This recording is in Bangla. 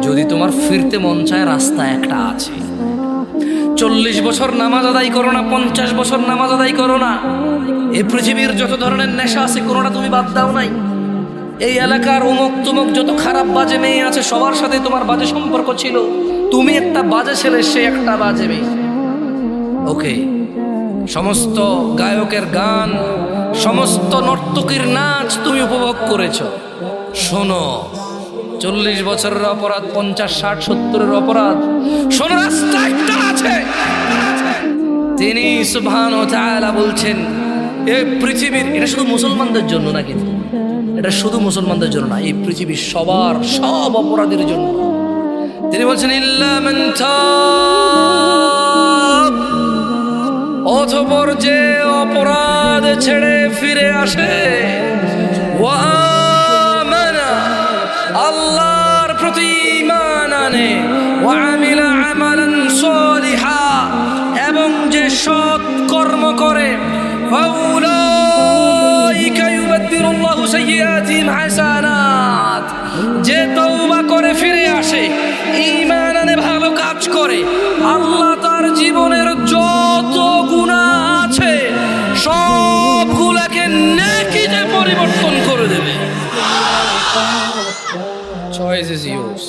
যদি তোমার ফিরতে মন চায়, রাস্তা একটা আছে। 40 বছর নামাজ আদায় করো না, 50 বছর নামাজ আদায় করো না, এই পৃথিবীর যত ধরনের নেশা আছে কোনোটা তুমি বাদ দাও নাই। এই এলাকার অমুক তুমুক যত খারাপ বাজে মেয়ে আছে সবার সাথে তোমার বাজে সম্পর্ক ছিল, তুমি একটা বাজে ছেলে, সে একটা বাজে মেয়ে। ওকে, সমস্ত গায়কের গান, সমস্ত নর্তকীর নাচ তুমি উপভোগ করেছ। শোনো, 40 বছরের অপরাধ, 50, 60, 70-এর অপরাধ, শোনো রাস্তা একটা আছে। তিনি সুবহানাহু ওয়া তাআলা বলছেন, এই পৃথিবীর, এটা শুধু মুসলমানদের জন্য না, কিন্তু এটা শুধু মুসলমানদের জন্য না, এই পৃথিবীর সবার, সব অপরাধীর জন্য। তিনি বলছেন ইল্লা মান তাব, অতঃপর যে অপরাধ ছেড়ে ফিরে আসে, ওয়া আমানা, আল্লাহর প্রতি ঈমান আনে, ওয়া আমিলা আমালান সালিহা, এবং যে সৎ কর্ম করে, ফাউলাইকা ইউবাদদিলুল্লাহু সাইয়্যাতিহিম হাসানাত, যে তওবা করে ফিরে আসে, ঈমান আনে, ভালো কাজ করে, আল্লাহ তার জীবনের যত গুনাহ আছে সবগুলোকে নেকিতে পরিবর্তন করে দেবে। Choice is yours.